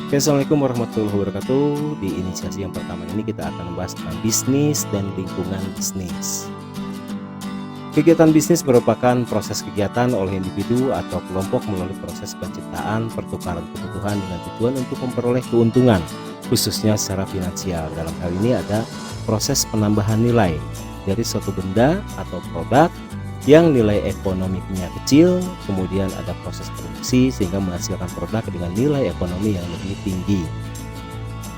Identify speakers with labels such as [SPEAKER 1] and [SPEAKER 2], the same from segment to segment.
[SPEAKER 1] Oke, Assalamualaikum warahmatullahi wabarakatuh. Di inisiasi yang pertama ini kita akan membahas tentang bisnis dan lingkungan bisnis. Kegiatan bisnis merupakan proses kegiatan oleh individu atau kelompok melalui proses penciptaan, pertukaran kebutuhan dengan tujuan untuk memperoleh keuntungan, khususnya secara finansial. Dalam hal ini ada proses penambahan nilai dari suatu benda atau produk yang nilai ekonominya kecil, kemudian ada proses produksi sehingga menghasilkan produk dengan nilai ekonomi yang lebih tinggi.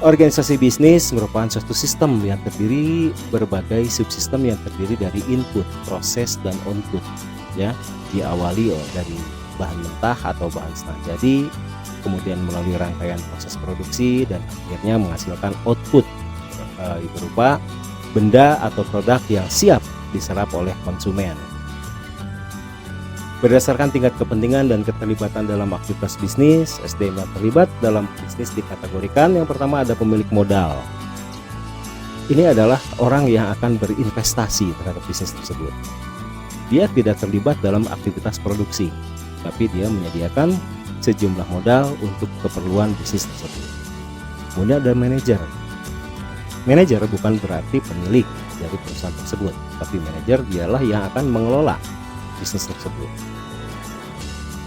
[SPEAKER 1] Organisasi bisnis merupakan suatu sistem yang terdiri berbagai subsistem yang terdiri dari input, proses, dan output. Ya, diawali dari bahan mentah atau bahan setengah jadi, kemudian melalui rangkaian proses produksi dan akhirnya menghasilkan output berupa benda atau produk yang siap diserap oleh konsumen. Berdasarkan tingkat kepentingan dan keterlibatan dalam aktivitas bisnis, SDM yang terlibat dalam bisnis dikategorikan. Yang pertama ada pemilik modal. Ini adalah orang yang akan berinvestasi terhadap bisnis tersebut. Dia tidak terlibat dalam aktivitas produksi, tapi dia menyediakan sejumlah modal untuk keperluan bisnis tersebut. Kemudian ada manajer. Manajer bukan berarti pemilik dari perusahaan tersebut, tapi manajer dialah yang akan mengelola bisnis tersebut.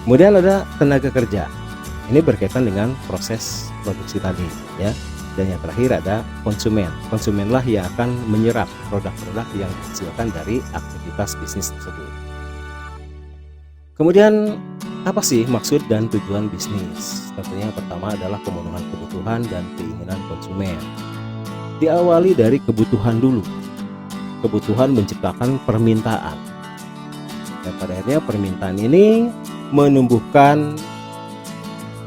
[SPEAKER 1] Kemudian ada tenaga kerja. Ini berkaitan dengan proses produksi tadi, ya. Dan yang terakhir ada konsumen. Konsumenlah yang akan menyerap produk-produk yang dihasilkan dari aktivitas bisnis tersebut. Kemudian apa sih maksud dan tujuan bisnis? Tentunya yang pertama adalah pemenuhan kebutuhan dan keinginan konsumen. Diawali dari kebutuhan dulu. Kebutuhan menciptakan permintaan. Dan pada akhirnya permintaan ini menumbuhkan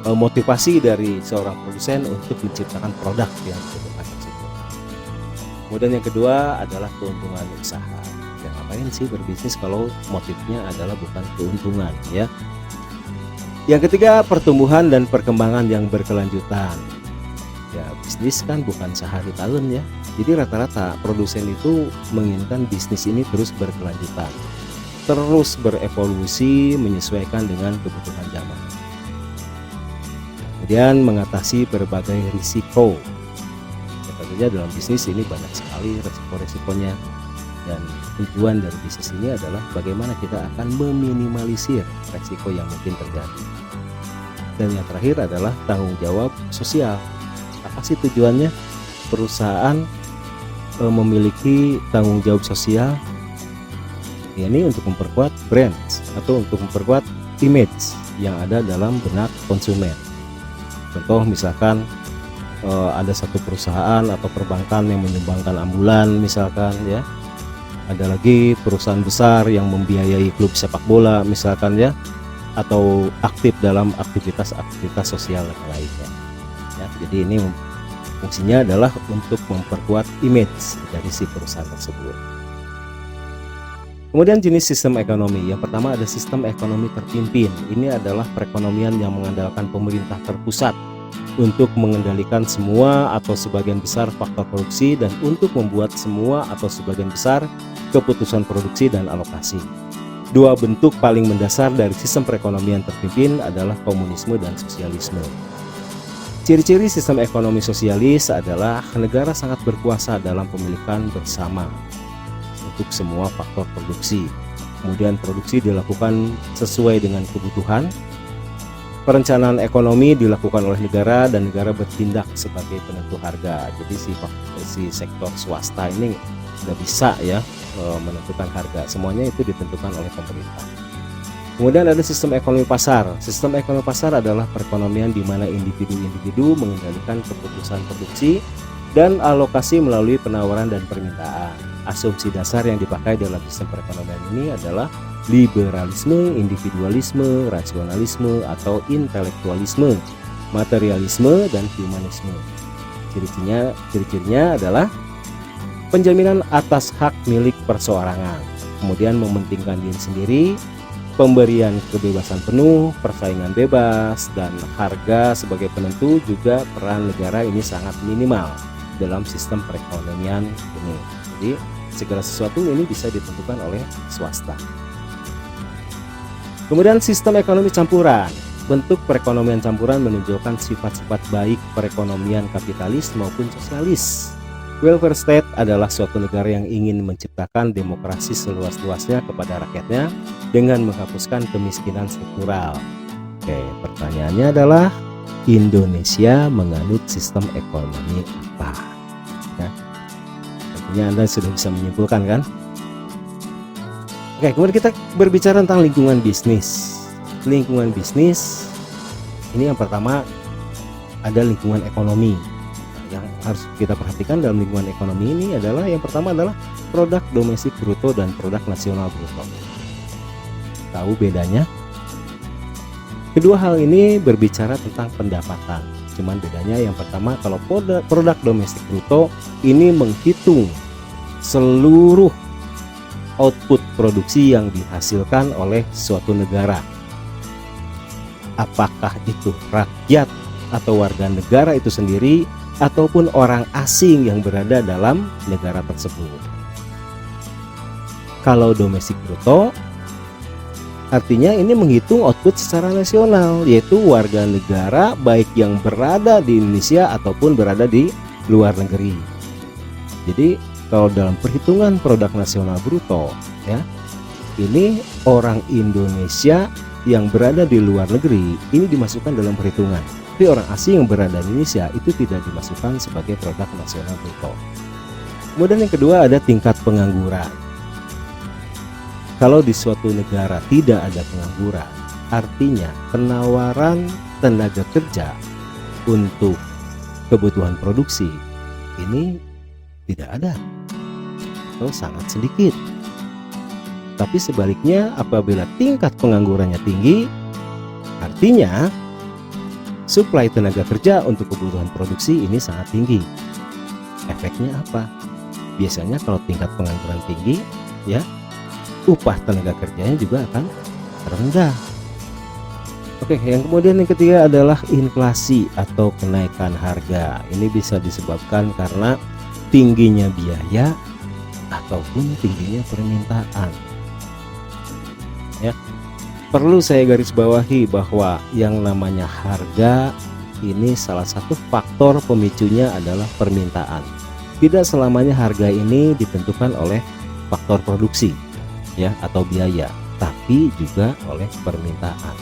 [SPEAKER 1] motivasi dari seorang produsen untuk menciptakan produk yang dibutuhkan tersebut. Kemudian yang kedua adalah keuntungan usaha. Ya, ngapain sih berbisnis kalau motifnya adalah bukan keuntungan, ya. Yang ketiga, pertumbuhan dan perkembangan yang berkelanjutan. Ya, bisnis kan bukan sehari tahun, ya. Jadi rata-rata produsen itu menginginkan bisnis ini terus berkelanjutan, terus berevolusi menyesuaikan dengan kebutuhan zaman. Kemudian mengatasi berbagai risiko. Tentunya dalam bisnis ini banyak sekali risiko-risikonya, dan tujuan dari bisnis ini adalah bagaimana kita akan meminimalisir risiko yang mungkin terjadi. Dan yang terakhir adalah tanggung jawab sosial. Apa sih tujuannya? Perusahaan memiliki tanggung jawab sosial. Ini untuk memperkuat brand atau untuk memperkuat image yang ada dalam benak konsumen. Contoh misalkan ada satu perusahaan atau perbankan yang menyumbangkan ambulan misalkan, ya. Ada lagi perusahaan besar yang membiayai klub sepak bola misalkan, ya, atau aktif dalam aktivitas sosial yang lainnya. Ya, jadi ini fungsinya adalah untuk memperkuat image dari si perusahaan tersebut. Kemudian jenis sistem ekonomi. Yang pertama ada sistem ekonomi terpimpin. Ini adalah perekonomian yang mengandalkan pemerintah terpusat untuk mengendalikan semua atau sebagian besar faktor produksi dan untuk membuat semua atau sebagian besar keputusan produksi dan alokasi. Dua bentuk paling mendasar dari sistem perekonomian terpimpin adalah komunisme dan sosialisme. Ciri-ciri sistem ekonomi sosialis adalah negara sangat berkuasa dalam pemilikan bersama untuk semua faktor produksi. Kemudian produksi dilakukan sesuai dengan kebutuhan. Perencanaan ekonomi dilakukan oleh negara dan negara bertindak sebagai penentu harga. Jadi si sektor swasta ini nggak bisa, ya, menentukan harga. Semuanya itu ditentukan oleh pemerintah. Kemudian ada sistem ekonomi pasar. Sistem ekonomi pasar adalah perekonomian di mana individu-individu mengendalikan keputusan produksi dan alokasi melalui penawaran dan permintaan. Asumsi dasar yang dipakai dalam sistem perekonomian ini adalah liberalisme, individualisme, rasionalisme atau intelektualisme, materialisme, dan humanisme. Ciri-cirinya adalah penjaminan atas hak milik perseorangan, kemudian mementingkan diri sendiri, pemberian kebebasan penuh, persaingan bebas, dan harga sebagai penentu. Juga peran negara ini sangat minimal dalam sistem perekonomian ini. Jadi segala sesuatu ini bisa ditentukan oleh swasta. Kemudian sistem ekonomi campuran. bentuk perekonomian campuran menunjukkan sifat-sifat baik perekonomian kapitalis maupun sosialis. Welfare state adalah suatu negara yang ingin menciptakan demokrasi seluas-luasnya kepada rakyatnya dengan menghapuskan kemiskinan struktural. Oke, pertanyaannya adalah Indonesia menganut sistem ekonomi apa? Ya, tentunya Anda sudah bisa menyimpulkan kan? Oke, kemudian kita berbicara tentang lingkungan bisnis. Lingkungan bisnis ini yang pertama ada lingkungan ekonomi. Yang harus kita perhatikan dalam lingkungan ekonomi ini adalah yang pertama adalah produk domestik bruto dan produk nasional bruto. Tahu bedanya? Kedua hal ini berbicara tentang pendapatan. Cuman bedanya yang pertama kalau produk domestik bruto ini menghitung seluruh output produksi yang dihasilkan oleh suatu negara. Apakah itu rakyat atau warga negara itu sendiri ataupun orang asing yang berada dalam negara tersebut. Kalau domestik bruto artinya ini menghitung output secara nasional, yaitu warga negara baik yang berada di Indonesia ataupun berada di luar negeri. Jadi kalau dalam perhitungan produk nasional bruto ya, ini orang Indonesia yang berada di luar negeri ini dimasukkan dalam perhitungan. Tapi orang asing yang berada di Indonesia itu tidak dimasukkan sebagai produk nasional bruto. Kemudian yang kedua ada tingkat pengangguran. Kalau di suatu negara tidak ada pengangguran, artinya penawaran tenaga kerja untuk kebutuhan produksi ini tidak ada atau sangat sedikit. Tapi sebaliknya apabila tingkat penganggurannya tinggi, artinya suplai tenaga kerja untuk kebutuhan produksi ini sangat tinggi. Efeknya apa? Biasanya kalau tingkat pengangguran tinggi ya, upah tenaga kerjanya juga akan rendah. Oke, yang kemudian yang ketiga adalah inflasi atau kenaikan harga. Ini bisa disebabkan karena tingginya biaya ataupun tingginya permintaan. Ya. Perlu saya garis bawahi bahwa yang namanya harga ini salah satu faktor pemicunya adalah permintaan. Tidak selamanya harga ini ditentukan oleh faktor produksi ya atau biaya, tapi juga oleh permintaan.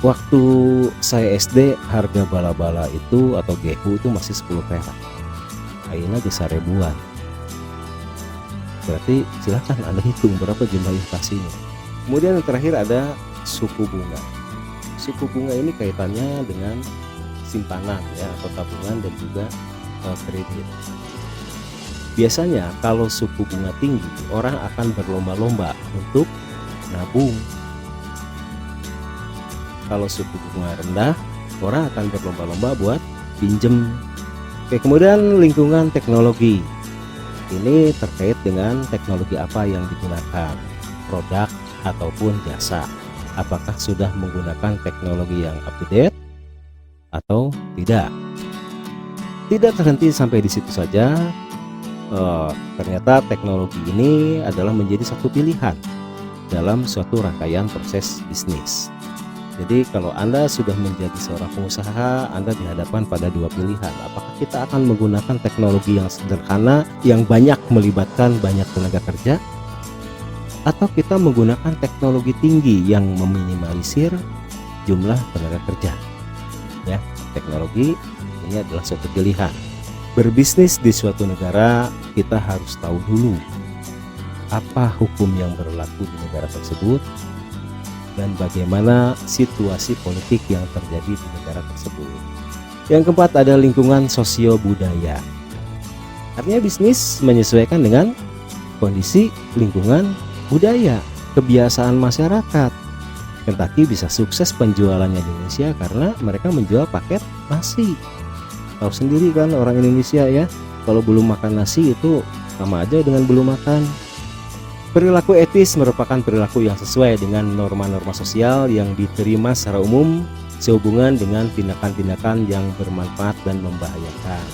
[SPEAKER 1] Waktu saya SD harga bala-bala itu atau gehu itu masih 10 perak. Akhirnya bisa ribuan. Berarti silahkan Anda hitung berapa jumlah inflasinya. Kemudian yang terakhir ada suku bunga. Suku bunga ini kaitannya dengan simpanan ya atau tabungan dan juga kredit. Biasanya kalau suku bunga tinggi, orang akan berlomba-lomba untuk nabung. Kalau suku bunga rendah, orang akan berlomba-lomba buat pinjem. Oke, kemudian lingkungan teknologi. Ini terkait dengan teknologi apa yang digunakan, produk ataupun jasa. Apakah sudah menggunakan teknologi yang up to date atau tidak? Tidak terhenti sampai di situ saja. Ternyata teknologi ini adalah menjadi satu pilihan dalam suatu rangkaian proses bisnis. Jadi kalau Anda sudah menjadi seorang pengusaha, Anda dihadapkan pada dua pilihan. Apakah kita akan menggunakan teknologi yang sederhana, yang banyak melibatkan banyak tenaga kerja, atau kita menggunakan teknologi tinggi yang meminimalisir jumlah tenaga kerja. Ya, teknologi ini adalah suatu pilihan. Berbisnis di suatu negara, kita harus tahu dulu apa hukum yang berlaku di negara tersebut dan bagaimana situasi politik yang terjadi di negara tersebut. Yang keempat ada lingkungan sosio-budaya. Artinya bisnis menyesuaikan dengan kondisi lingkungan budaya, kebiasaan masyarakat. Kentucky bisa sukses penjualannya di Indonesia karena mereka menjual paket nasi. Tahu sendiri kan orang Indonesia ya, kalau belum makan nasi itu sama aja dengan belum makan. Perilaku etis merupakan perilaku yang sesuai dengan norma-norma sosial yang diterima secara umum sehubungan dengan tindakan-tindakan yang bermanfaat dan membahayakan.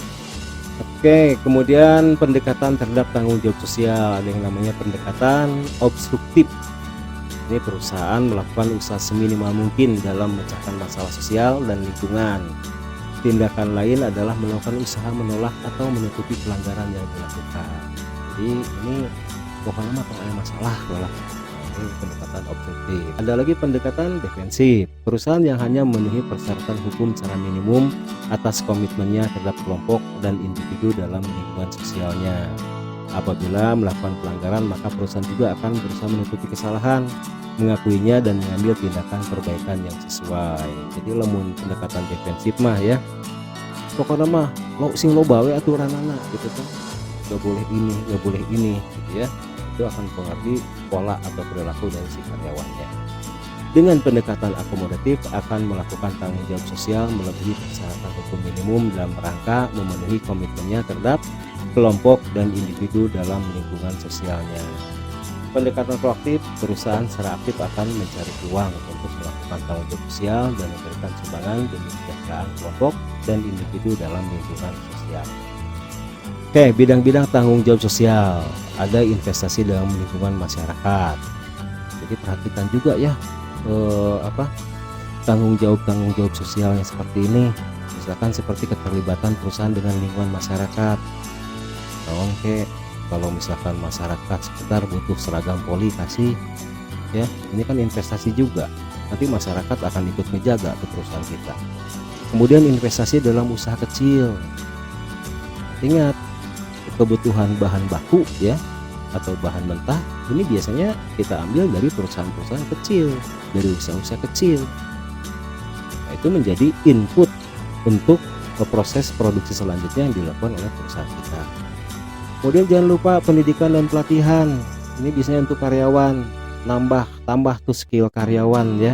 [SPEAKER 1] Oke, kemudian pendekatan terhadap tanggung jawab sosial, ada yang namanya pendekatan obstruktif. Ini perusahaan melakukan usaha seminimal mungkin dalam memecahkan masalah sosial dan lingkungan. Tindakan lain adalah melakukan usaha menolak atau menutupi pelanggaran yang dilakukan. Jadi ini pokoknya mah kalau ada masalah lah. Ini pendekatan objektif. Ada lagi pendekatan defensif. Perusahaan yang hanya memenuhi persyaratan hukum secara minimum atas komitmennya terhadap kelompok dan individu dalam lingkungan sosialnya. Apabila melakukan pelanggaran, maka perusahaan juga akan berusaha menutupi kesalahan, mengakuinya dan mengambil tindakan perbaikan yang sesuai. Jadi lamun pendekatan defensif mah ya, pokoknya mah lo sing lo bawe aturanana gitu kan, gak boleh ini, gak boleh ini gitu ya. Itu akan mempengaruhi pola atau perilaku dari si karyawannya. Dengan pendekatan akomodatif akan melakukan tanggung jawab sosial melebihi persyaratan hukum minimum dalam rangka memenuhi komitmennya terhadap kelompok dan individu dalam lingkungan sosialnya. Pendekatan proaktif, perusahaan secara aktif akan mencari peluang untuk melakukan tanggung jawab sosial dan memberikan sumbangan demi kesejahteraan kelompok dan individu dalam lingkungan sosial. Oke, bidang-bidang tanggung jawab sosial. Ada investasi dalam lingkungan masyarakat. Jadi perhatikan juga ya tanggung jawab sosial yang seperti ini. Misalkan seperti keterlibatan perusahaan dengan lingkungan masyarakat. Kalau misalkan masyarakat sekitar butuh seragam poli kasih ya, ini kan investasi juga, nanti masyarakat akan ikut menjaga ke perusahaan kita. Kemudian investasi dalam usaha kecil, ingat kebutuhan bahan baku ya atau bahan mentah ini biasanya kita ambil dari perusahaan-perusahaan kecil, dari usaha-usaha kecil. Nah, itu menjadi input untuk proses produksi selanjutnya yang dilakukan oleh perusahaan kita. Kemudian jangan lupa pendidikan dan pelatihan. Ini biasanya untuk karyawan, tambah tuh skill karyawan ya,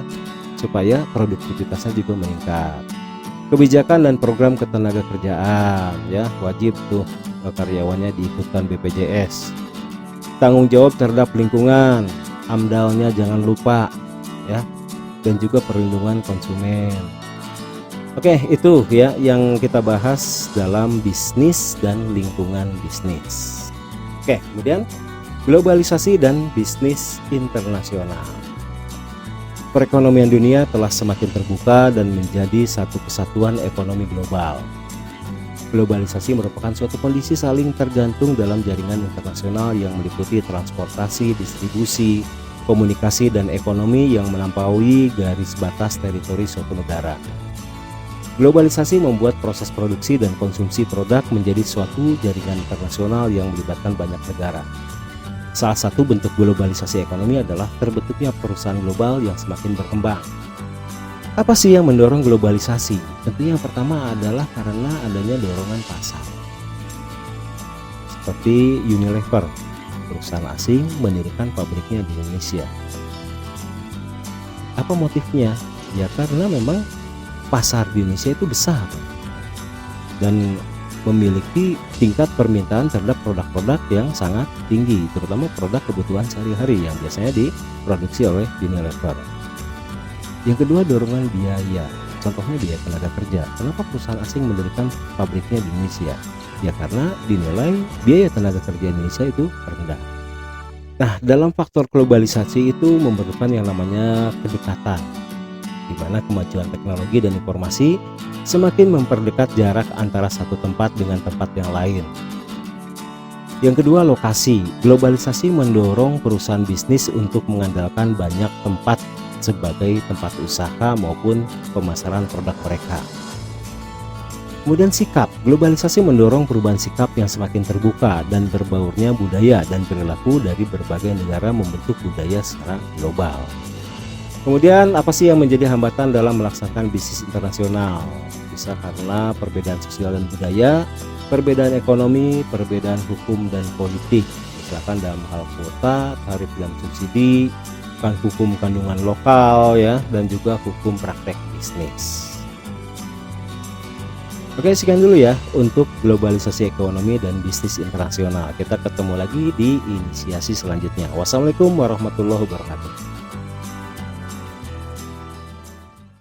[SPEAKER 1] supaya produktivitasnya juga meningkat. Kebijakan dan program ketenaga kerjaan ya, wajib tuh karyawannya diikutkan BPJS. Tanggung jawab terhadap lingkungan, AMDAL-nya jangan lupa ya, dan juga perlindungan konsumen. Oke, itu ya yang kita bahas dalam bisnis dan lingkungan bisnis. Oke, kemudian globalisasi dan bisnis internasional. Perekonomian dunia telah semakin terbuka dan menjadi satu kesatuan ekonomi global. Globalisasi merupakan suatu kondisi saling tergantung dalam jaringan internasional yang meliputi transportasi, distribusi, komunikasi, dan ekonomi yang melampaui garis batas teritori suatu negara. Globalisasi membuat proses produksi dan konsumsi produk menjadi suatu jaringan internasional yang melibatkan banyak negara. Salah satu bentuk globalisasi ekonomi adalah terbentuknya perusahaan global yang semakin berkembang. Apa sih yang mendorong globalisasi? Tentunya yang pertama adalah karena adanya dorongan pasar. Seperti Unilever, perusahaan asing mendirikan pabriknya di Indonesia. Apa motifnya? Ya karena memang pasar di Indonesia itu besar dan memiliki tingkat permintaan terhadap produk-produk yang sangat tinggi, terutama produk kebutuhan sehari-hari yang biasanya diproduksi oleh Unilever. Yang kedua, dorongan biaya, contohnya biaya tenaga kerja. Kenapa perusahaan asing mendirikan pabriknya di Indonesia? Ya karena dinilai biaya tenaga kerja Indonesia itu rendah. Nah, dalam faktor globalisasi itu memerlukan yang namanya kedekatan, di mana kemajuan teknologi dan informasi semakin memperdekat jarak antara satu tempat dengan tempat yang lain. Yang kedua, lokasi. Globalisasi mendorong perusahaan bisnis untuk mengandalkan banyak tempat sebagai tempat usaha maupun pemasaran produk mereka. Kemudian sikap. Globalisasi mendorong perubahan sikap yang semakin terbuka dan berbaurnya budaya dan perilaku dari berbagai negara membentuk budaya secara global. Kemudian apa sih yang menjadi hambatan dalam melaksanakan bisnis internasional? Bisa karena perbedaan sosial dan budaya, perbedaan ekonomi, perbedaan hukum dan politik. Misalkan dalam hal kuota, tarif dan subsidi, kan hukum kandungan lokal ya, dan juga hukum praktek bisnis. Oke, sekian dulu ya untuk globalisasi ekonomi dan bisnis internasional. Kita ketemu lagi di inisiasi selanjutnya. Wassalamualaikum warahmatullahi wabarakatuh.